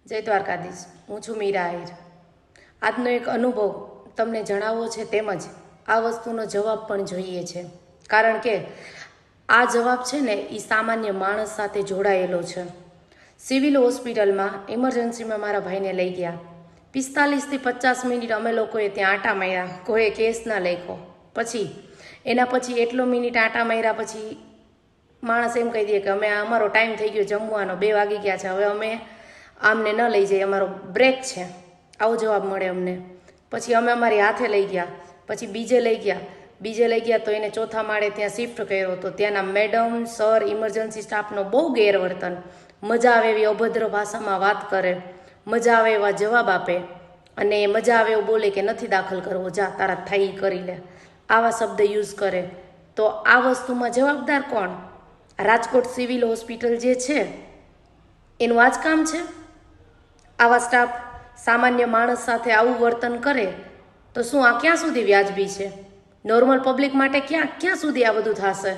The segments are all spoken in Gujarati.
જય દ્વારકાધીશ। હું છું મીરા આહિર। આજનો એક અનુભવ તમને જણાવવો છે, તેમજ આ વસ્તુનો જવાબ પણ જોઈએ છે, કારણ કે આ જવાબ છે ને એ સામાન્ય માણસ સાથે જોડાયેલો છે। સિવિલ હોસ્પિટલમાં ઇમરજન્સીમાં મારા ભાઈને લઈ ગયા। 45 થી 50 મિનિટ અમે લોકોએ ત્યાં આટા માર્યા, કોઈ કેસ ના લખ્યો। પછી એના પછી એટલો મિનિટ આટા માર્યા પછી માણસ એમ કહી દે કે અમે અમારો ટાઈમ થઈ ગયો જમવાનો, 2 વાગી ગયા છે, હવે અમે આમને ન લઈ જઈએ, અમારો બ્રેક છે, આવો જવાબ મળે અમને। પછી અમે અમારી હાથે લઈ ગયા, પછી બીજે લઈ ગયા તો એને ચોથા માળે ત્યાં શિફ્ટ કર્યો। તો ત્યાંના મેડમ સર ઇમરજન્સી સ્ટાફનો બહુ ગેરવર્તન, મજા આવે એવી અભદ્ર ભાષામાં વાત કરે, મજા આવે એવા જવાબ આપે, અને મજા આવે એવું બોલે કે નથી દાખલ કરવો, જા તારા થાય એ કરી લે, આવા શબ્દ યુઝ કરે। તો આ વસ્તુમાં જવાબદાર કોણ? રાજકોટ સિવિલ હોસ્પિટલ જે છે એનું આ જ કામ છે? આવા સ્ટાફ સામાન્ય માણસ સાથે આવું વર્તન કરે તો શું આ ક્યાં સુધી વ્યાજબી છે? નોર્મલ પબ્લિક માટે ક્યાં સુધી આ બધું થશે?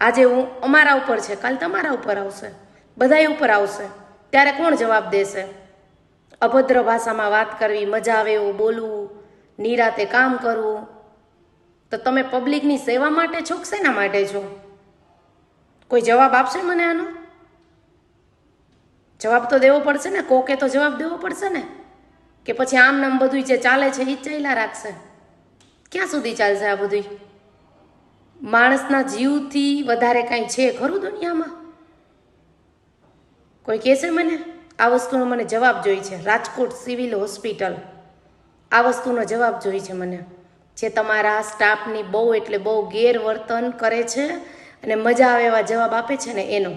આજે અમારા ઉપર છે, કાલ તમારા ઉપર આવશે, બધાય ઉપર આવશે, ત્યારે કોણ જવાબ દેશે? અભદ્ર ભાષામાં વાત કરવી, મજા આવે એવું બોલવું, નિરાતે કામ કરવું, તો તમે પબ્લિકની સેવા માટે છો કે શેના માટે છો? કોઈ જવાબ આપશે મને આનો? જવાબ તો દેવો પડશે ને, કોકે તો જવાબ દેવો પડશે ને, કે પછી આમ નામ બધું જે ચાલે છે એ ચાલ્યા રાખશે? ક્યાં સુધી ચાલશે આ બધું? માણસના જીવથી વધારે કાંઈ છે ખરું દુનિયામાં? કોઈ કહેશે મને? આ વસ્તુનો મને જવાબ જોઈ છે। રાજકોટ સિવિલ હોસ્પિટલ આ વસ્તુનો જવાબ જોઈ છે મને, જે તમારા સ્ટાફની બહુ એટલે બહુ ગેરવર્તન કરે છે અને મજા આવે એવા જવાબ આપે છે ને એનો।